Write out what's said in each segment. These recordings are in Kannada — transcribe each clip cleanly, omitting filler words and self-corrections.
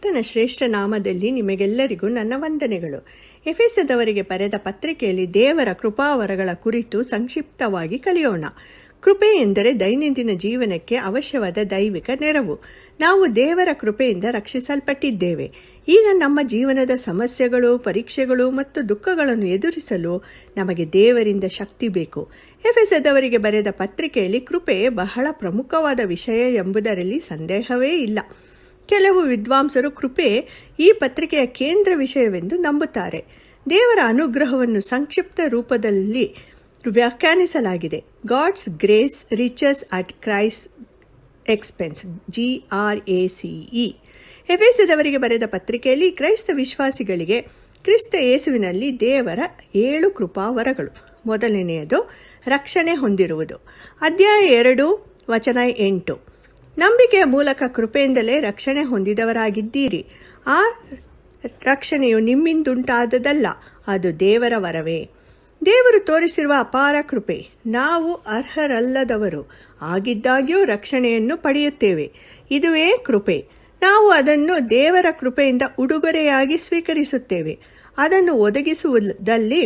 ಕರ್ತನ ಶ್ರೇಷ್ಠ ನಾಮದಲ್ಲಿ ನಿಮಗೆಲ್ಲರಿಗೂ ನನ್ನ ವಂದನೆಗಳು. ಎಫೆಸದವರಿಗೆ ಬರೆದ ಪತ್ರಿಕೆಯಲ್ಲಿ ದೇವರ ಕೃಪಾವರಗಳ ಕುರಿತು ಸಂಕ್ಷಿಪ್ತವಾಗಿ ಕಲಿಯೋಣ. ಕೃಪೆ ಎಂದರೆ ದೈನಂದಿನ ಜೀವನಕ್ಕೆ ಅವಶ್ಯವಾದ ದೈವಿಕ ನೆರವು. ನಾವು ದೇವರ ಕೃಪೆಯಿಂದ ರಕ್ಷಿಸಲ್ಪಟ್ಟಿದ್ದೇವೆ. ಈಗ ನಮ್ಮ ಜೀವನದ ಸಮಸ್ಯೆಗಳು, ಪರೀಕ್ಷೆಗಳು ಮತ್ತು ದುಃಖಗಳನ್ನು ಎದುರಿಸಲು ನಮಗೆ ದೇವರಿಂದ ಶಕ್ತಿ ಬೇಕು. ಎಫೆಸದವರಿಗೆ ಬರೆದ ಪತ್ರಿಕೆಯಲ್ಲಿ ಕೃಪೆ ಬಹಳ ಪ್ರಮುಖವಾದ ವಿಷಯ ಎಂಬುದರಲ್ಲಿ ಸಂದೇಹವೇ ಇಲ್ಲ. ಕೆಲವು ವಿದ್ವಾಂಸರು ಕೃಪೆ ಈ ಪತ್ರಿಕೆಯ ಕೇಂದ್ರ ವಿಷಯವೆಂದು ನಂಬುತ್ತಾರೆ. ದೇವರ ಅನುಗ್ರಹವನ್ನು ಸಂಕ್ಷಿಪ್ತ ರೂಪದಲ್ಲಿ ವ್ಯಾಖ್ಯಾನಿಸಲಾಗಿದೆ. God's grace riches at Christ expense, GRACE. ಎಫೆಸದವರಿಗೆ ಬರೆದ ಪತ್ರಿಕೆಯಲ್ಲಿ ಕ್ರೈಸ್ತ ವಿಶ್ವಾಸಿಗಳಿಗೆ ಕ್ರಿಸ್ತ ಯೇಸುವಿನಲ್ಲಿ ದೇವರ 7 ಕೃಪಾವರಗಳು. ಮೊದಲನೆಯದು ರಕ್ಷಣೆ ಹೊಂದಿರುವುದು. ಅಧ್ಯಾಯ 2 ವಚನ 8. ನಂಬಿಕೆಯ ಮೂಲಕ ಕೃಪೆಯಿಂದಲೇ ರಕ್ಷಣೆ ಹೊಂದಿದವರಾಗಿದ್ದೀರಿ. ಆ ರಕ್ಷಣೆಯು ನಿಮ್ಮಿಂದುಂಟಾದದಲ್ಲ, ಅದು ದೇವರ ವರವೇ. ದೇವರು ತೋರಿಸಿರುವ ಅಪಾರ ಕೃಪೆ. ನಾವು ಅರ್ಹರಲ್ಲದವರು ಆಗಿದ್ದಾಗ್ಯೂ ರಕ್ಷಣೆಯನ್ನು ಪಡೆಯುತ್ತೇವೆ. ಇದುವೇ ಕೃಪೆ. ನಾವು ಅದನ್ನು ದೇವರ ಕೃಪೆಯಿಂದ ಉಡುಗೊರೆಯಾಗಿ ಸ್ವೀಕರಿಸುತ್ತೇವೆ. ಅದನ್ನು ಒದಗಿಸುವುದಲ್ಲಿ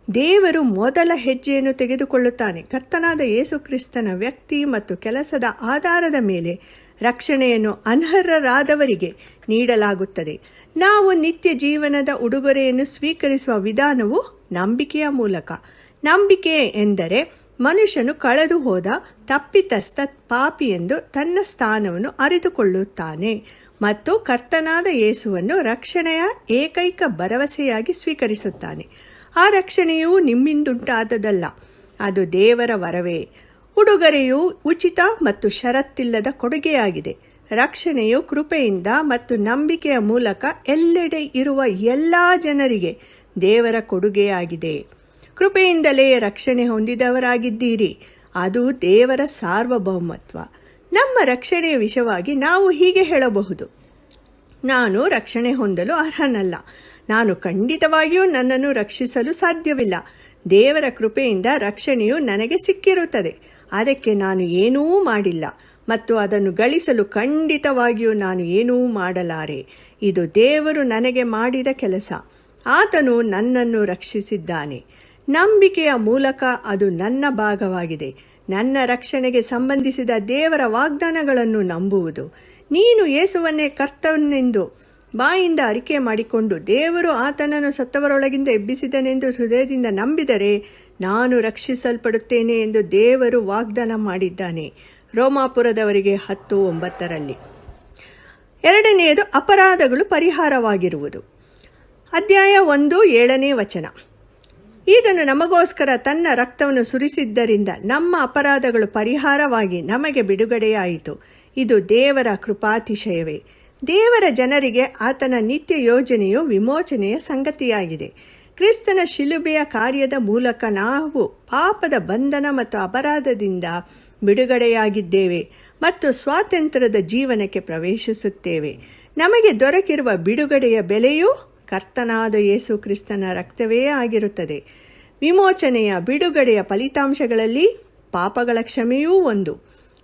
ದೇವರು ಮೊದಲ ಹೆಜ್ಜೆಯನ್ನು ತೆಗೆದುಕೊಳ್ಳುತ್ತಾನೆ. ಕರ್ತನಾದ ಯೇಸು ಕ್ರಿಸ್ತನ ವ್ಯಕ್ತಿ ಮತ್ತು ಕೆಲಸದ ಆಧಾರದ ಮೇಲೆ ರಕ್ಷಣೆಯನ್ನು ಅನರ್ಹರಾದವರಿಗೆ ನೀಡಲಾಗುತ್ತದೆ. ನಾವು ನಿತ್ಯ ಜೀವನದ ಉಡುಗೊರೆಯನ್ನು ಸ್ವೀಕರಿಸುವ ವಿಧಾನವು ನಂಬಿಕೆಯ ಮೂಲಕ. ನಂಬಿಕೆ ಎಂದರೆ ಮನುಷ್ಯನು ಕಳೆದು ಹೋದ ತಪ್ಪಿತಸ್ಥ ಪಾಪಿ ಎಂದು ತನ್ನ ಸ್ಥಾನವನ್ನು ಅರಿತುಕೊಳ್ಳುತ್ತಾನೆ ಮತ್ತು ಕರ್ತನಾದ ಯೇಸುವನ್ನು ರಕ್ಷಣೆಯ ಏಕೈಕ ಭರವಸೆಯಾಗಿ ಸ್ವೀಕರಿಸುತ್ತಾನೆ. ಆ ರಕ್ಷಣೆಯು ನಿಮ್ಮಿಂದುಂಟಾದದಲ್ಲ, ಅದು ದೇವರ ವರವೇ. ಉಡುಗೊರೆಯು ಉಚಿತ ಮತ್ತು ಷರತ್ತಿಲ್ಲದ ಕೊಡುಗೆಯಾಗಿದೆ. ರಕ್ಷಣೆಯು ಕೃಪೆಯಿಂದ ಮತ್ತು ನಂಬಿಕೆಯ ಮೂಲಕ ಎಲ್ಲೆಡೆ ಇರುವ ಎಲ್ಲ ಜನರಿಗೆ ದೇವರ ಕೊಡುಗೆಯಾಗಿದೆ. ಕೃಪೆಯಿಂದಲೇ ರಕ್ಷಣೆ ಹೊಂದಿದವರಾಗಿದ್ದೀರಿ. ಅದು ದೇವರ ಸಾರ್ವಭೌಮತ್ವ. ನಮ್ಮ ರಕ್ಷಣೆಯ ವಿಷಯವಾಗಿ ನಾವು ಹೀಗೆ ಹೇಳಬಹುದು: ನಾನು ರಕ್ಷಣೆ ಹೊಂದಲು ಅರ್ಹನಲ್ಲ. ನಾನು ಖಂಡಿತವಾಗಿಯೂ ನನ್ನನ್ನು ರಕ್ಷಿಸಲು ಸಾಧ್ಯವಿಲ್ಲ. ದೇವರ ಕೃಪೆಯಿಂದ ರಕ್ಷಣೆಯು ನನಗೆ ಸಿಕ್ಕಿರುತ್ತದೆ. ಅದಕ್ಕೆ ನಾನು ಏನೂ ಮಾಡಿಲ್ಲ ಮತ್ತು ಅದನ್ನು ಗಳಿಸಲು ಖಂಡಿತವಾಗಿಯೂ ನಾನು ಏನೂ ಮಾಡಲಾರೆ. ಇದು ದೇವರು ನನಗೆ ಮಾಡಿದ ಕೆಲಸ. ಆತನು ನನ್ನನ್ನು ರಕ್ಷಿಸಿದ್ದಾನೆ. ನಂಬಿಕೆಯ ಮೂಲಕ ಅದು ನನ್ನ ಭಾಗವಾಗಿದೆ. ನನ್ನ ರಕ್ಷಣೆಗೆ ಸಂಬಂಧಿಸಿದ ದೇವರ ವಾಗ್ದಾನಗಳನ್ನು ನಂಬುವುದು. ನೀನು ಯೇಸುವನ್ನೇ ಕರ್ತನೆಂದು ಬಾಯಿಂದ ಅರಿಕೆ ಮಾಡಿಕೊಂಡು ದೇವರು ಆತನನ್ನು ಸತ್ತವರೊಳಗಿಂದ ಎಬ್ಬಿಸಿದನೆಂದು ಹೃದಯದಿಂದ ನಂಬಿದರೆ ನಾನು ರಕ್ಷಿಸಲ್ಪಡುತ್ತೇನೆ ಎಂದು ದೇವರು ವಾಗ್ದಾನ ಮಾಡಿದ್ದಾನೆ. ರೋಮಾಪುರದವರಿಗೆ 10:9. ಎರಡನೆಯದು ಅಪರಾಧಗಳು ಪರಿಹಾರವಾಗಿರುವುದು. ಅಧ್ಯಾಯ 1 7ನೇ ವಚನ. ಈತನು ನಮಗೋಸ್ಕರ ತನ್ನ ರಕ್ತವನ್ನು ಸುರಿಸಿದ್ದರಿಂದ ನಮ್ಮ ಅಪರಾಧಗಳು ಪರಿಹಾರವಾಗಿ ನಮಗೆ ಬಿಡುಗಡೆಯಾಯಿತು. ಇದು ದೇವರ ಕೃಪಾತಿಶಯವೇ. ದೇವರ ಜನರಿಗೆ ಆತನ ನಿತ್ಯ ಯೋಜನೆಯು ವಿಮೋಚನೆಯ ಸಂಗತಿಯಾಗಿದೆ. ಕ್ರಿಸ್ತನ ಶಿಲುಬೆಯ ಕಾರ್ಯದ ಮೂಲಕ ನಾವು ಪಾಪದ ಬಂಧನ ಮತ್ತು ಅಪರಾಧದಿಂದ ಬಿಡುಗಡೆಯಾಗಿದ್ದೇವೆ ಮತ್ತು ಸ್ವಾತಂತ್ರ್ಯದ ಜೀವನಕ್ಕೆ ಪ್ರವೇಶಿಸುತ್ತೇವೆ. ನಮಗೆ ದೊರಕಿರುವ ಬಿಡುಗಡೆಯ ಬೆಲೆಯೂ ಕರ್ತನಾದ ಯೇಸು ಕ್ರಿಸ್ತನ ರಕ್ತವೇ ಆಗಿರುತ್ತದೆ. ವಿಮೋಚನೆಯ ಬಿಡುಗಡೆಯ ಫಲಿತಾಂಶಗಳಲ್ಲಿ ಪಾಪಗಳ ಕ್ಷಮೆಯೂ ಒಂದು.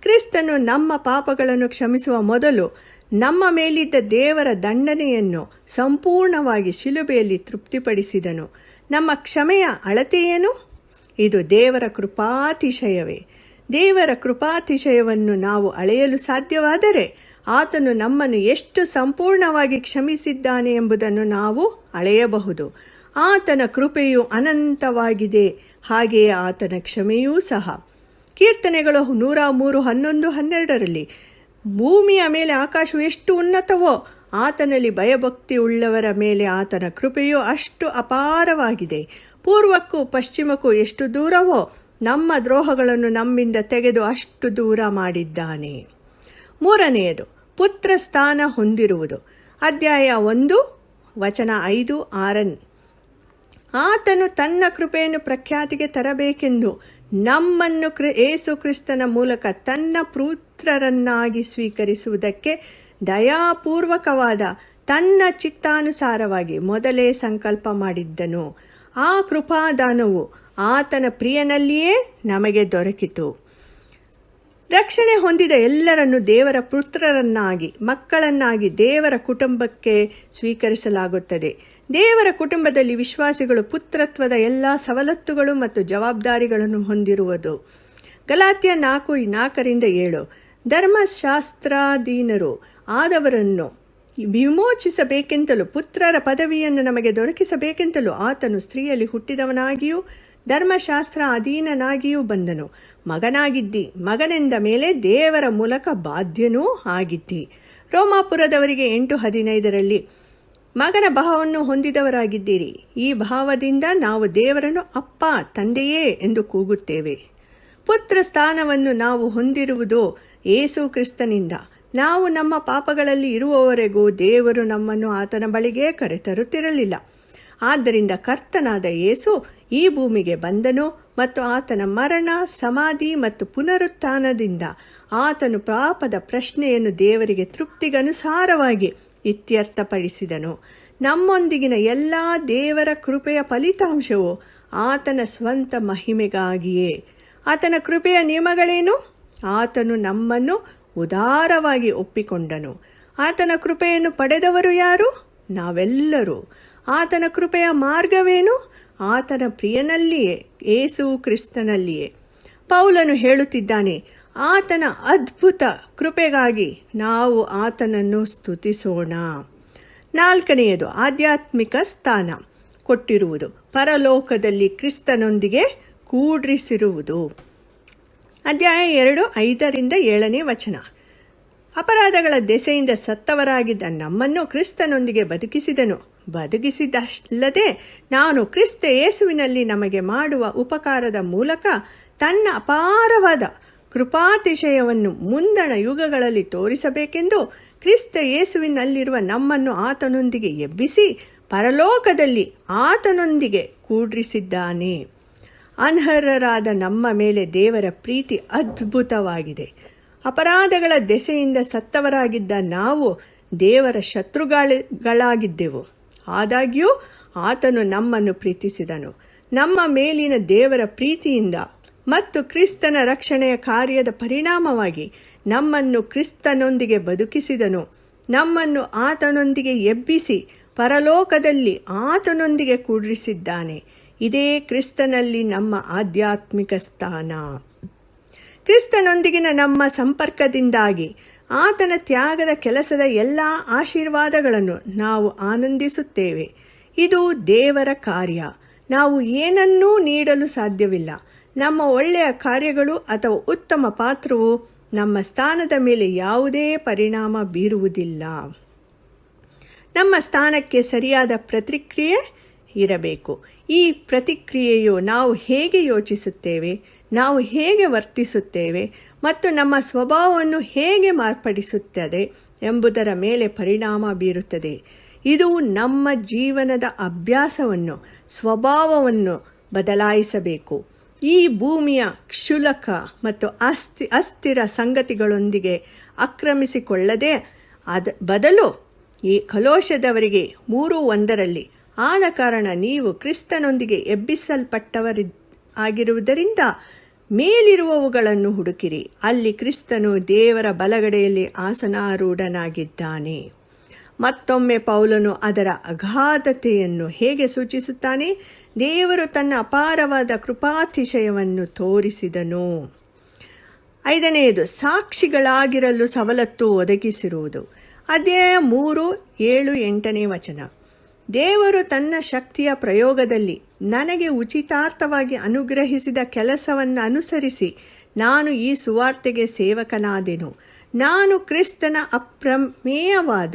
ಕ್ರಿಸ್ತನು ನಮ್ಮ ಪಾಪಗಳನ್ನು ಕ್ಷಮಿಸುವ ಮೊದಲು ನಮ್ಮ ಮೇಲಿದ್ದ ದೇವರ ದಂಡನೆಯನ್ನು ಸಂಪೂರ್ಣವಾಗಿ ಶಿಲುಬೆಯಲ್ಲಿ ತೃಪ್ತಿಪಡಿಸಿದನು. ನಮ್ಮ ಕ್ಷಮೆಯ ಅಳತೆಯೇನು? ಇದು ದೇವರ ಕೃಪಾತಿಶಯವೇ. ದೇವರ ಕೃಪಾತಿಶಯವನ್ನು ನಾವು ಅಳೆಯಲು ಸಾಧ್ಯವಾದರೆ ಆತನು ನಮ್ಮನ್ನು ಎಷ್ಟು ಸಂಪೂರ್ಣವಾಗಿ ಕ್ಷಮಿಸಿದ್ದಾನೆ ಎಂಬುದನ್ನು ನಾವು ಅಳೆಯಬಹುದು. ಆತನ ಕೃಪೆಯು ಅನಂತವಾಗಿದೆ, ಹಾಗೆಯೇ ಆತನ ಕ್ಷಮೆಯೂ ಸಹ. ಕೀರ್ತನೆಗಳು 103, 11, 12ರಲ್ಲಿ ಭೂಮಿಯ ಮೇಲೆ ಆಕಾಶವು ಎಷ್ಟು ಉನ್ನತವೋ ಆತನಲ್ಲಿ ಭಯಭಕ್ತಿ ಉಳ್ಳವರ ಮೇಲೆ ಆತನ ಕೃಪೆಯು ಅಷ್ಟು ಅಪಾರವಾಗಿದೆ. ಪೂರ್ವಕ್ಕೂ ಪಶ್ಚಿಮಕ್ಕೂ ಎಷ್ಟು ದೂರವೋ ನಮ್ಮ ದ್ರೋಹಗಳನ್ನು ನಮ್ಮಿಂದ ತೆಗೆದು ಅಷ್ಟು ದೂರ ಮಾಡಿದ್ದಾನೆ. ಮೂರನೆಯದು ಪುತ್ರ ಸ್ಥಾನ ಹೊಂದಿರುವುದು. ಅಧ್ಯಾಯ 1 ವಚನ 5, 6. ಆತನು ತನ್ನ ಕೃಪೆಯನ್ನು ಪ್ರಖ್ಯಾತಿಗೆ ತರಬೇಕೆಂದು ನಮ್ಮನ್ನು ಯೇಸು ಕ್ರಿಸ್ತನ ಮೂಲಕ ತನ್ನ ಪುತ್ರರನ್ನಾಗಿ ಸ್ವೀಕರಿಸುವುದಕ್ಕೆ ದಯಾಪೂರ್ವಕವಾದ ತನ್ನ ಚಿತ್ತಾನುಸಾರವಾಗಿ ಮೊದಲೇ ಸಂಕಲ್ಪ ಮಾಡಿದ್ದನು. ಆ ಕೃಪಾದಾನವು ಆತನ ಪ್ರಿಯನಲ್ಲಿಯೇ ನಮಗೆ ದೊರಕಿತು. ರಕ್ಷಣೆ ಹೊಂದಿದ ಎಲ್ಲರನ್ನು ದೇವರ ಪುತ್ರರನ್ನಾಗಿ, ಮಕ್ಕಳನ್ನಾಗಿ ದೇವರ ಕುಟುಂಬಕ್ಕೆ ಸ್ವೀಕರಿಸಲಾಗುತ್ತದೆ. ದೇವರ ಕುಟುಂಬದಲ್ಲಿ ವಿಶ್ವಾಸಿಗಳು ಪುತ್ರತ್ವದ ಎಲ್ಲ ಸವಲತ್ತುಗಳು ಮತ್ತು ಜವಾಬ್ದಾರಿಗಳನ್ನು ಹೊಂದಿರುವುದು. ಗಲಾತ್ಯ 4:4-7. ಧರ್ಮಶಾಸ್ತ್ರಾಧೀನರು ಆದವರನ್ನು ವಿಮೋಚಿಸಬೇಕೆಂತಲೂ ಪುತ್ರರ ಪದವಿಯನ್ನು ನಮಗೆ ದೊರಕಿಸಬೇಕೆಂತಲೂ ಆತನು ಸ್ತ್ರೀಯಲ್ಲಿ ಹುಟ್ಟಿದವನಾಗಿಯೂ ಧರ್ಮಶಾಸ್ತ್ರ ಅಧೀನನಾಗಿಯೂ ಬಂದನು. ಮಗನಾಗಿದ್ದಿ, ಮಗನೆಂದ ಮೇಲೆ ದೇವರ ಮೂಲಕ ಬಾಧ್ಯನೂ ಆಗಿದ್ದಿ. ರೋಮಾಪುರದವರಿಗೆ 8:15 ಮಗನ ಭಾವವನ್ನು ಹೊಂದಿದವರಾಗಿದ್ದೀರಿ. ಈ ಭಾವದಿಂದ ನಾವು ದೇವರನ್ನು ಅಪ್ಪ, ತಂದೆಯೇ ಎಂದು ಕೂಗುತ್ತೇವೆ. ಪುತ್ರ ಸ್ಥಾನವನ್ನು ನಾವು ಹೊಂದಿರುವುದು ಯೇಸು ಕ್ರಿಸ್ತನಿಂದ. ನಾವು ನಮ್ಮ ಪಾಪಗಳಲ್ಲಿ ಇರುವವರೆಗೂ ದೇವರು ನಮ್ಮನ್ನು ಆತನ ಬಳಿಗೆ ಕರೆತರುತ್ತಿರಲಿಲ್ಲ. ಆದ್ದರಿಂದ ಕರ್ತನಾದ ಯೇಸು ಈ ಭೂಮಿಗೆ ಬಂದನು ಮತ್ತು ಆತನ ಮರಣ, ಸಮಾಧಿ ಮತ್ತು ಪುನರುತ್ಥಾನದಿಂದ ಆತನು ಪಾಪದ ಪ್ರಶ್ನೆಯನ್ನು ದೇವರಿಗೆ ತೃಪ್ತಿಗನುಸಾರವಾಗಿ ಇತ್ಯರ್ಥಪಡಿಸಿದನು. ನಮ್ಮೊಂದಿಗಿನ ಎಲ್ಲ ದೇವರ ಕೃಪೆಯ ಫಲಿತಾಂಶವು ಆತನ ಸ್ವಂತ ಮಹಿಮೆಗಾಗಿಯೇ. ಆತನ ಕೃಪೆಯ ನಿಯಮಗಳೇನು? ಆತನು ನಮ್ಮನ್ನು ಉದಾರವಾಗಿ ಒಪ್ಪಿಕೊಂಡನು. ಆತನ ಕೃಪೆಯನ್ನು ಪಡೆದವರು ಯಾರು? ನಾವೆಲ್ಲರೂ. ಆತನ ಕೃಪೆಯ ಮಾರ್ಗವೇನು? ಆತನ ಪ್ರಿಯನಲ್ಲಿಯೇ, ಯೇಸು ಕ್ರಿಸ್ತನಲ್ಲಿಯೇ. ಪೌಲನು ಹೇಳುತ್ತಿದ್ದಾನೆ, ಆತನ ಅದ್ಭುತ ಕೃಪೆಗಾಗಿ ನಾವು ಆತನನ್ನು ಸ್ತುತಿಸೋಣ. 4ನೇಯದು ಆಧ್ಯಾತ್ಮಿಕ ಸ್ಥಾನ ಕೊಟ್ಟಿರುವುದು. ಪರಲೋಕದಲ್ಲಿ ಕ್ರಿಸ್ತನೊಂದಿಗೆ ಕೂಡ್ರಿಸಿರುವುದು. ಅಧ್ಯಾಯ 2:5-7 ಅಪರಾಧಗಳ ದೆಸೆಯಿಂದ ಸತ್ತವರಾಗಿದ್ದ ನಮ್ಮನ್ನು ಕ್ರಿಸ್ತನೊಂದಿಗೆ ಬದುಕಿಸಿದನು. ಬದುಕಿಸಿದಲ್ಲದೆ ನಾನು ಕ್ರಿಸ್ತ ಯೇಸುವಿನಲ್ಲಿ ನಮಗೆ ಮಾಡುವ ಉಪಕಾರದ ಮೂಲಕ ತನ್ನ ಅಪಾರವಾದ ಕೃಪಾತಿಶಯವನ್ನು ಮುಂದಣ ಯುಗಗಳಲ್ಲಿ ತೋರಿಸಬೇಕೆಂದು ಕ್ರಿಸ್ತ ಯೇಸುವಿನಲ್ಲಿರುವ ನಮ್ಮನ್ನು ಆತನೊಂದಿಗೆ ಎಬ್ಬಿಸಿ ಪರಲೋಕದಲ್ಲಿ ಆತನೊಂದಿಗೆ ಕೂಡ್ರಿಸಿದ್ದಾನೆ. ಅನರ್ಹರಾದ ನಮ್ಮ ಮೇಲೆ ದೇವರ ಪ್ರೀತಿ ಅದ್ಭುತವಾಗಿದೆ. ಅಪರಾಧಗಳ ದೆಸೆಯಿಂದ ಸತ್ತವರಾಗಿದ್ದ ನಾವು ದೇವರ ಶತ್ರುಗಳಾಗಿದ್ದೆವು. ಆದಾಗ್ಯೂ ಆತನು ನಮ್ಮನ್ನು ಪ್ರೀತಿಸಿದನು. ನಮ್ಮ ಮೇಲಿನ ದೇವರ ಪ್ರೀತಿಯಿಂದ ಮತ್ತು ಕ್ರಿಸ್ತನ ರಕ್ಷಣೆಯ ಕಾರ್ಯದ ಪರಿಣಾಮವಾಗಿ ನಮ್ಮನ್ನು ಕ್ರಿಸ್ತನೊಂದಿಗೆ ಬದುಕಿಸಿದನು. ನಮ್ಮನ್ನು ಆತನೊಂದಿಗೆ ಎಬ್ಬಿಸಿ ಪರಲೋಕದಲ್ಲಿ ಆತನೊಂದಿಗೆ ಕೂಡಿಸಿದ್ದಾನೆ. ಇದೇ ಕ್ರಿಸ್ತನಲ್ಲಿ ನಮ್ಮ ಆಧ್ಯಾತ್ಮಿಕ ಸ್ಥಾನ. ಕ್ರಿಸ್ತನೊಂದಿಗಿನ ನಮ್ಮ ಸಂಪರ್ಕದಿಂದಾಗಿ ಆತನ ತ್ಯಾಗದ ಕೆಲಸದ ಎಲ್ಲ ಆಶೀರ್ವಾದಗಳನ್ನು ನಾವು ಆನಂದಿಸುತ್ತೇವೆ. ಇದು ದೇವರ ಕಾರ್ಯ. ನಾವು ಏನನ್ನೂ ನೀಡಲು ಸಾಧ್ಯವಿಲ್ಲ. ನಮ್ಮ ಒಳ್ಳೆಯ ಕಾರ್ಯಗಳು ಅಥವಾ ಉತ್ತಮ ಪಾತ್ರವು ನಮ್ಮ ಸ್ಥಾನದ ಮೇಲೆ ಯಾವುದೇ ಪರಿಣಾಮ ಬೀರುವುದಿಲ್ಲ. ನಮ್ಮ ಸ್ಥಾನಕ್ಕೆ ಸರಿಯಾದ ಪ್ರತಿಕ್ರಿಯೆ ಇರಬೇಕು. ಈ ಪ್ರತಿಕ್ರಿಯೆಯು ನಾವು ಹೇಗೆ ಯೋಚಿಸುತ್ತೇವೆ, ನಾವು ಹೇಗೆ ವರ್ತಿಸುತ್ತೇವೆ ಮತ್ತು ನಮ್ಮ ಸ್ವಭಾವವನ್ನು ಹೇಗೆ ಮಾರ್ಪಡಿಸುತ್ತದೆ ಎಂಬುದರ ಮೇಲೆ ಪರಿಣಾಮ ಬೀರುತ್ತದೆ. ಇದು ನಮ್ಮ ಜೀವನದ ಅಭ್ಯಾಸವನ್ನು, ಸ್ವಭಾವವನ್ನು ಬದಲಾಯಿಸಬೇಕು. ಈ ಭೂಮಿಯ ಕ್ಷುಲ್ಲಕ ಮತ್ತು ಅಸ್ಥಿರ ಸಂಗತಿಗಳೊಂದಿಗೆ ಆಕ್ರಮಿಸಿಕೊಳ್ಳದೆ ಬದಲು ಈ ಕೊಲೋಸ್ಯದವರಿಗೆ 3:1 ಆದ ಕಾರಣ ನೀವು ಕ್ರಿಸ್ತನೊಂದಿಗೆ ಎಬ್ಬಿಸಲ್ಪಟ್ಟವರಾಗಿರುವುದರಿಂದ ಮೇಲಿರುವವುಗಳನ್ನು ಹುಡುಕಿರಿ. ಅಲ್ಲಿ ಕ್ರಿಸ್ತನು ದೇವರ ಬಲಗಡೆಯಲ್ಲಿ ಆಸನಾರೂಢನಾಗಿದ್ದಾನೆ. ಮತ್ತೊಮ್ಮೆ ಪೌಲನು ಅದರ ಅಗಾಧತೆಯನ್ನು ಹೇಗೆ ಸೂಚಿಸುತ್ತಾನೆ? ದೇವರು ತನ್ನ ಅಪಾರವಾದ ಕೃಪಾತಿಶಯವನ್ನು ತೋರಿಸಿದನು. 5ನೇಯದು ಸಾಕ್ಷಿಗಳಾಗಿರಲು ಸವಲತ್ತು ಒದಗಿಸಿರುವುದು. ಅಧ್ಯಾಯ 3:7-8 ದೇವರು ತನ್ನ ಶಕ್ತಿಯ ಪ್ರಯೋಗದಲ್ಲಿ ನನಗೆ ಉಚಿತಾರ್ಥವಾಗಿ ಅನುಗ್ರಹಿಸಿದ ಕೆಲಸವನ್ನು ಅನುಸರಿಸಿ ನಾನು ಈ ಸುವಾರ್ತೆಗೆ ಸೇವಕನಾದೆನು. ನಾನು ಕ್ರಿಸ್ತನ ಅಪ್ರಮೇಯವಾದ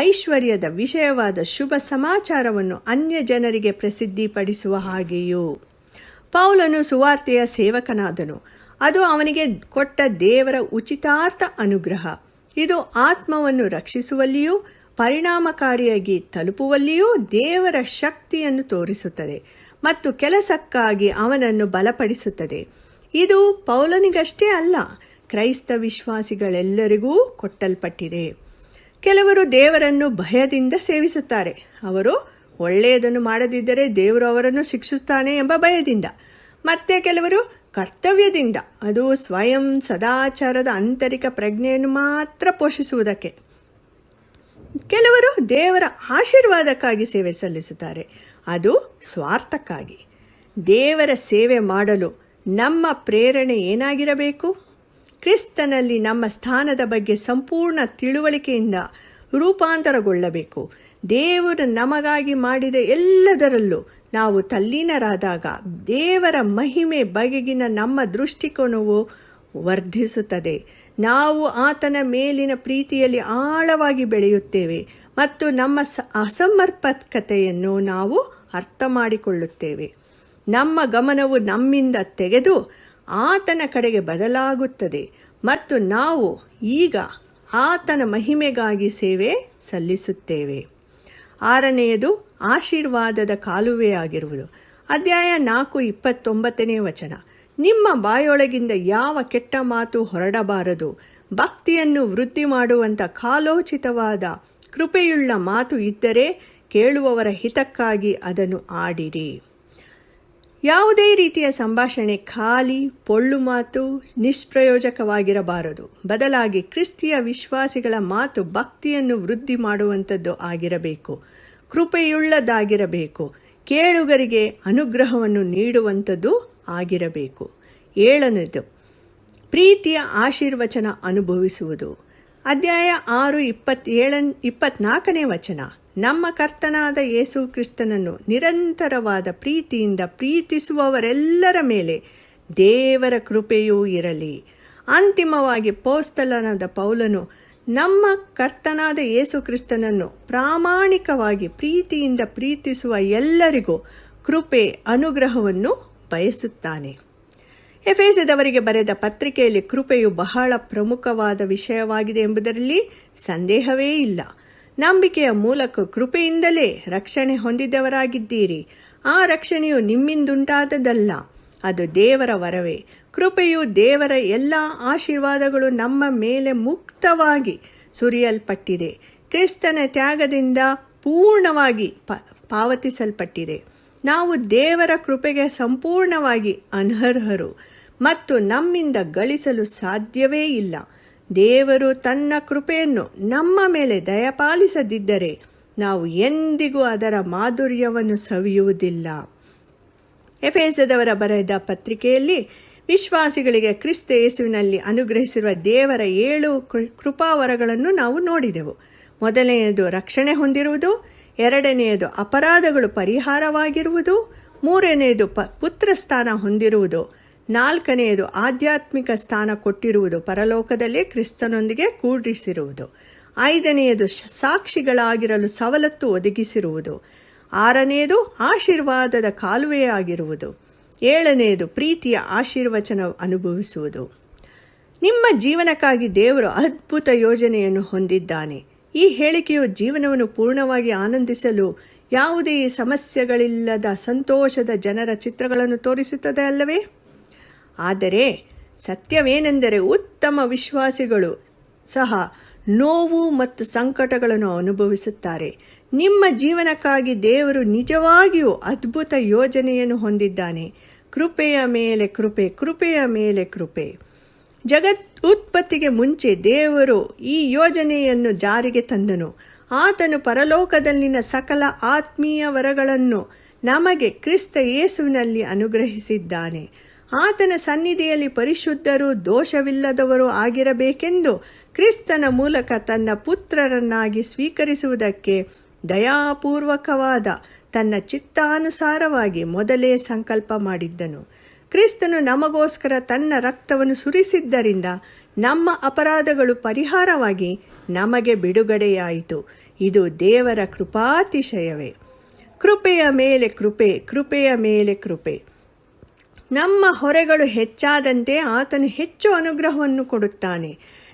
ಐಶ್ವರ್ಯದ ವಿಷಯವಾದ ಶುಭ ಸಮಾಚಾರವನ್ನು ಅನ್ಯ ಜನರಿಗೆ ಪ್ರಸಿದ್ಧಿಪಡಿಸುವ ಹಾಗೆಯೂ. ಪೌಲನು ಸುವಾರ್ತೆಯ ಸೇವಕನಾದನು. ಅದು ಅವನಿಗೆ ಕೊಟ್ಟ ದೇವರ ಉಚಿತಾರ್ಥ ಅನುಗ್ರಹ. ಇದು ಆತ್ಮವನ್ನು ರಕ್ಷಿಸುವಲ್ಲಿಯೂ ಪರಿಣಾಮಕಾರಿಯಾಗಿ ತಲುಪುವಲ್ಲಿಯೂ ದೇವರ ಶಕ್ತಿಯನ್ನು ತೋರಿಸುತ್ತದೆ ಮತ್ತು ಕೆಲಸಕ್ಕಾಗಿ ಅವನನ್ನು ಬಲಪಡಿಸುತ್ತದೆ. ಇದು ಪೌಲನಿಗಷ್ಟೇ ಅಲ್ಲ, ಕ್ರೈಸ್ತ ವಿಶ್ವಾಸಿಗಳೆಲ್ಲರಿಗೂ ಕೊಟ್ಟಲ್ಪಟ್ಟಿದೆ. ಕೆಲವರು ದೇವರನ್ನು ಭಯದಿಂದ ಸೇವಿಸುತ್ತಾರೆ. ಅವರು ಒಳ್ಳೆಯದನ್ನು ಮಾಡದಿದ್ದರೆ ದೇವರು ಅವರನ್ನು ಶಿಕ್ಷಿಸುತ್ತಾನೆ ಎಂಬ ಭಯದಿಂದ. ಮತ್ತೆ ಕೆಲವರು ಕರ್ತವ್ಯದಿಂದ, ಅದು ಸ್ವಯಂ ಸದಾಚಾರದ ಆಂತರಿಕ ಪ್ರಜ್ಞೆಯನ್ನು ಮಾತ್ರ ಪೋಷಿಸುವುದಕ್ಕೆ. ಕೆಲವರು ದೇವರ ಆಶೀರ್ವಾದಕ್ಕಾಗಿ ಸೇವೆ ಸಲ್ಲಿಸುತ್ತಾರೆ, ಅದು ಸ್ವಾರ್ಥಕ್ಕಾಗಿ. ದೇವರ ಸೇವೆ ಮಾಡಲು ನಮ್ಮ ಪ್ರೇರಣೆ ಏನಾಗಿರಬೇಕು? ಕ್ರಿಸ್ತನಲ್ಲಿ ನಮ್ಮ ಸ್ಥಾನದ ಬಗ್ಗೆ ಸಂಪೂರ್ಣ ತಿಳುವಳಿಕೆಯಿಂದ ರೂಪಾಂತರಗೊಳ್ಳಬೇಕು. ದೇವರು ನಮಗಾಗಿ ಮಾಡಿದ ಎಲ್ಲದರಲ್ಲೂ ನಾವು ತಲ್ಲೀನರಾದಾಗ ದೇವರ ಮಹಿಮೆ ಬಗೆಗಿನ ನಮ್ಮ ದೃಷ್ಟಿಕೋನವು ವರ್ಧಿಸುತ್ತದೆ. ನಾವು ಆತನ ಮೇಲಿನ ಪ್ರೀತಿಯಲ್ಲಿ ಆಳವಾಗಿ ಬೆಳೆಯುತ್ತೇವೆ ಮತ್ತು ನಮ್ಮ ಅಸಮರ್ಪಕತೆಯನ್ನು ನಾವು ಅರ್ಥ ಮಾಡಿಕೊಳ್ಳುತ್ತೇವೆ. ನಮ್ಮ ಗಮನವು ನಮ್ಮಿಂದ ತೆಗೆದು ಆತನ ಕಡೆಗೆ ಬದಲಾಗುತ್ತದೆ ಮತ್ತು ನಾವು ಈಗ ಆತನ ಮಹಿಮೆಗಾಗಿ ಸೇವೆ ಸಲ್ಲಿಸುತ್ತೇವೆ. 6ನೇಯದು ಆಶೀರ್ವಾದದ ಕಾಲುವೆಯಾಗಿರುವುದು. ಅಧ್ಯಾಯ 4:29 ನಿಮ್ಮ ಬಾಯೊಳಗಿಂದ ಯಾವ ಕೆಟ್ಟ ಮಾತು ಹೊರಡಬಾರದು. ಭಕ್ತಿಯನ್ನು ವೃದ್ಧಿ ಮಾಡುವಂಥ ಕಾಲೋಚಿತವಾದ ಕೃಪೆಯುಳ್ಳ ಮಾತು ಇದ್ದರೆ ಕೇಳುವವರ ಹಿತಕ್ಕಾಗಿ ಅದನ್ನು ಆಡಿರಿ. ಯಾವುದೇ ರೀತಿಯ ಸಂಭಾಷಣೆ ಖಾಲಿ ಪೊಳ್ಳು ಮಾತು, ನಿಷ್ಪ್ರಯೋಜಕವಾಗಿರಬಾರದು. ಬದಲಾಗಿ ಕ್ರಿಸ್ತಿಯ ವಿಶ್ವಾಸಿಗಳ ಮಾತು ಭಕ್ತಿಯನ್ನು ವೃದ್ಧಿ ಮಾಡುವಂಥದ್ದು ಆಗಿರಬೇಕು, ಕೃಪೆಯುಳ್ಳದಾಗಿರಬೇಕು, ಕೇಳುಗರಿಗೆ ಅನುಗ್ರಹವನ್ನು ನೀಡುವಂಥದ್ದು ಆಗಿರಬೇಕು. 7ನೇದು ಪ್ರೀತಿಯ ಆಶೀರ್ವಚನ ಅನುಭವಿಸುವುದು. ಅಧ್ಯಾಯ 6:24 ನಮ್ಮ ಕರ್ತನಾದ ಯೇಸು ಕ್ರಿಸ್ತನನ್ನು ನಿರಂತರವಾದ ಪ್ರೀತಿಯಿಂದ ಪ್ರೀತಿಸುವವರೆಲ್ಲರ ಮೇಲೆ ದೇವರ ಕೃಪೆಯೂ ಇರಲಿ. ಅಂತಿಮವಾಗಿ ಅಪೊಸ್ತಲನಾದ ಪೌಲನು ನಮ್ಮ ಕರ್ತನಾದ ಯೇಸು ಕ್ರಿಸ್ತನನ್ನು ಪ್ರಾಮಾಣಿಕವಾಗಿ ಪ್ರೀತಿಯಿಂದ ಪ್ರೀತಿಸುವ ಎಲ್ಲರಿಗೂ ಕೃಪೆ ಅನುಗ್ರಹವನ್ನು ಬಯಸುತ್ತಾನೆ. ಎಫೆಸದವರಿಗೆ ಬರೆದ ಪತ್ರಿಕೆಯಲ್ಲಿ ಕೃಪೆಯು ಬಹಳ ಪ್ರಮುಖವಾದ ವಿಷಯವಾಗಿದೆ ಎಂಬುದರಲ್ಲಿ ಸಂದೇಹವೇ ಇಲ್ಲ. ನಂಬಿಕೆಯ ಮೂಲಕ ಕೃಪೆಯಿಂದಲೇ ರಕ್ಷಣೆ ಹೊಂದಿದವರಾಗಿದ್ದೀರಿ. ಆ ರಕ್ಷಣೆಯು ನಿಮ್ಮಿಂದುಂಟಾದದಲ್ಲ, ಅದು ದೇವರ ವರವೇ. ಕೃಪೆಯು ದೇವರ ಎಲ್ಲ ಆಶೀರ್ವಾದಗಳು ನಮ್ಮ ಮೇಲೆ ಮುಕ್ತವಾಗಿ ಸುರಿಯಲ್ಪಟ್ಟಿದೆ. ಕ್ರಿಸ್ತನ ತ್ಯಾಗದಿಂದ ಪೂರ್ಣವಾಗಿ ಪಾವತಿಸಲ್ಪಟ್ಟಿದೆ. ನಾವು ದೇವರ ಕೃಪೆಗೆ ಸಂಪೂರ್ಣವಾಗಿ ಅನರ್ಹರು ಮತ್ತು ನಮ್ಮಿಂದ ಗಳಿಸಲು ಸಾಧ್ಯವೇ ಇಲ್ಲ. ದೇವರು ತನ್ನ ಕೃಪೆಯನ್ನು ನಮ್ಮ ಮೇಲೆ ದಯಪಾಲಿಸದಿದ್ದರೆ ನಾವು ಎಂದಿಗೂ ಅದರ ಮಾಧುರ್ಯವನ್ನು ಸವಿಯುವುದಿಲ್ಲ. ಎಫೆಸದವರ ಬರೆದ ಪತ್ರಿಕೆಯಲ್ಲಿ ವಿಶ್ವಾಸಿಗಳಿಗೆ ಕ್ರಿಸ್ತ ಯೇಸುವಿನಲ್ಲಿ ಅನುಗ್ರಹಿಸಿರುವ ದೇವರ 7 ಕೃಪಾವರಗಳನ್ನು ನಾವು ನೋಡಿದೆವು. 1ನೇಯದು ರಕ್ಷಣೆ ಹೊಂದಿರುವುದು, 2ನೇಯದು ಅಪರಾಧಗಳು ಪರಿಹಾರವಾಗಿರುವುದು, 3ನೇಯದು ಪುತ್ರಸ್ಥಾನ ಹೊಂದಿರುವುದು, 4ನೇಯದು ಆಧ್ಯಾತ್ಮಿಕ ಸ್ಥಾನ ಕೊಟ್ಟಿರುವುದು, ಪರಲೋಕದಲ್ಲೇ ಕ್ರಿಸ್ತನೊಂದಿಗೆ ಕೂಡಿಸಿರುವುದು, 5ನೇಯದು ಸಾಕ್ಷಿಗಳಾಗಿರಲು ಸವಲತ್ತು ಒದಗಿಸಿರುವುದು, 6ನೇಯದು ಆಶೀರ್ವಾದದ ಕಾಲುವೆಯಾಗಿರುವುದು, 7ನೇಯದು ಪ್ರೀತಿಯ ಆಶೀರ್ವಚನ ಅನುಭವಿಸುವುದು. ನಿಮ್ಮ ಜೀವನಕ್ಕಾಗಿ ದೇವರು ಅದ್ಭುತ ಯೋಜನೆಯನ್ನು ಹೊಂದಿದ್ದಾನೆ. ಈ ಹೇಳಿಕೆಯು ಜೀವನವನ್ನು ಪೂರ್ಣವಾಗಿ ಆನಂದಿಸಲು ಯಾವುದೇ ಸಮಸ್ಯೆಗಳಿಲ್ಲದ ಸಂತೋಷದ ಜನರ ಚಿತ್ರಗಳನ್ನು ತೋರಿಸುತ್ತದೆ ಅಲ್ಲವೇ? ಆದರೆ ಸತ್ಯವೇನೆಂದರೆ ಉತ್ತಮ ವಿಶ್ವಾಸಿಗಳು ಸಹ ನೋವು ಮತ್ತು ಸಂಕಟಗಳನ್ನು ಅನುಭವಿಸುತ್ತಾರೆ. ನಿಮ್ಮ ಜೀವನಕ್ಕಾಗಿ ದೇವರು ನಿಜವಾಗಿಯೂ ಅದ್ಭುತ ಯೋಜನೆಯನ್ನು ಹೊಂದಿದ್ದಾನೆ. ಕೃಪೆಯ ಮೇಲೆ ಕೃಪೆ, ಕೃಪೆಯ ಮೇಲೆ ಕೃಪೆ. ಜಗತ್ ಉತ್ಪತ್ತಿಗೆ ಮುಂಚೆ ದೇವರು ಈ ಯೋಜನೆಯನ್ನು ಜಾರಿಗೆ ತಂದನು. ಆತನು ಪರಲೋಕದಲ್ಲಿನ ಸಕಲ ಆತ್ಮೀಯ ವರಗಳನ್ನು ನಮಗೆ ಕ್ರಿಸ್ತ ಯೇಸುವಿನಲ್ಲಿ ಅನುಗ್ರಹಿಸಿದ್ದಾನೆ. ಆತನ ಸನ್ನಿಧಿಯಲ್ಲಿ ಪರಿಶುದ್ಧರು, ದೋಷವಿಲ್ಲದವರು ಆಗಿರಬೇಕೆಂದು ಕ್ರಿಸ್ತನ ಮೂಲಕ ತನ್ನ ಪುತ್ರರನ್ನಾಗಿ ಸ್ವೀಕರಿಸುವುದಕ್ಕೆ ದಯಾಪೂರ್ವಕವಾದ ತನ್ನ ಚಿತ್ತಾನುಸಾರವಾಗಿ ಮೊದಲೇ ಸಂಕಲ್ಪ ಮಾಡಿದ್ದನು. ಕ್ರಿಸ್ತನು ನಮಗೋಸ್ಕರ ತನ್ನ ರಕ್ತವನ್ನು ಸುರಿಸಿದ್ದರಿಂದ ನಮ್ಮ ಅಪರಾಧಗಳು ಪರಿಹಾರವಾಗಿ ನಮಗೆ ಬಿಡುಗಡೆಯಾಯಿತು. ಇದು ದೇವರ ಕೃಪಾತಿಶಯವೇ. ಕೃಪೆಯ ಮೇಲೆ ಕೃಪೆ, ಕೃಪೆಯ ಮೇಲೆ ಕೃಪೆ. ನಮ್ಮ ಹೊರೆಗಳು ಹೆಚ್ಚಾದಂತೆ ಆತನು ಹೆಚ್ಚು ಅನುಗ್ರಹವನ್ನು ಕೊಡುತ್ತಾನೆ.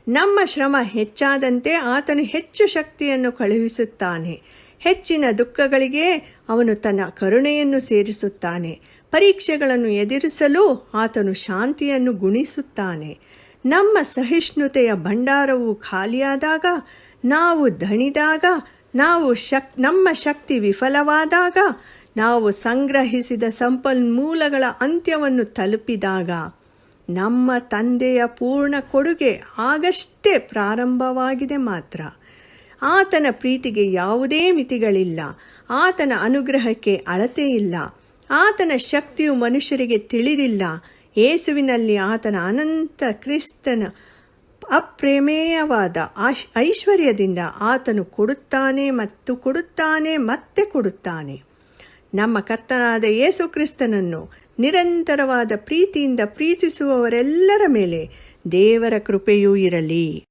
ನಮ್ಮ ಶ್ರಮ ಹೆಚ್ಚಾದಂತೆ ಆತನು ಹೆಚ್ಚು ಶಕ್ತಿಯನ್ನು ಕಳುಹಿಸುತ್ತಾನೆ. ಹೆಚ್ಚಿನ ದುಃಖಗಳಿಗೆ ಅವನು ತನ್ನ ಕರುಣೆಯನ್ನು ಸೇರಿಸುತ್ತಾನೆ. ಪರೀಕ್ಷೆಗಳನ್ನು ಎದುರಿಸಲು ಆತನು ಶಾಂತಿಯನ್ನು ಗುಣಿಸುತ್ತಾನೆ. ನಮ್ಮ ಸಹಿಷ್ಣುತೆಯ ಭಂಡಾರವು ಖಾಲಿಯಾದಾಗ, ನಾವು ದಣಿದಾಗ, ನಮ್ಮ ಶಕ್ತಿ ವಿಫಲವಾದಾಗ, ನಾವು ಸಂಗ್ರಹಿಸಿದ ಸಂಪನ್ಮೂಲಗಳ ಅಂತ್ಯವನ್ನು ತಲುಪಿದಾಗ ನಮ್ಮ ತಂದೆಯ ಪೂರ್ಣ ಕೊಡುಗೆ ಆಗಷ್ಟೇ ಪ್ರಾರಂಭವಾಗಿದೆ ಮಾತ್ರ. ಆತನ ಪ್ರೀತಿಗೆ ಯಾವುದೇ ಮಿತಿಗಳಿಲ್ಲ. ಆತನ ಅನುಗ್ರಹಕ್ಕೆ ಅಳತೆ ಇಲ್ಲ. ಆತನ ಶಕ್ತಿಯು ಮನುಷ್ಯರಿಗೆ ತಿಳಿದಿಲ್ಲ. ಯೇಸುವಿನಲ್ಲಿ ಆತನ ಅನಂತ ಕ್ರಿಸ್ತನ ಅಪ್ರಮೇಯವಾದ ಐಶ್ವರ್ಯದಿಂದ ಆತನು ಕೊಡುತ್ತಾನೆ ಮತ್ತು ಕೊಡುತ್ತಾನೆ ಮತ್ತೆ ಕೊಡುತ್ತಾನೆ. ನಮ್ಮ ಕರ್ತನಾದ ಯೇಸು ಕ್ರಿಸ್ತನನ್ನು ನಿರಂತರವಾದ ಪ್ರೀತಿಯಿಂದ ಪ್ರೀತಿಸುವವರೆಲ್ಲರ ಮೇಲೆ ದೇವರ ಕೃಪೆಯೂ ಇರಲಿ.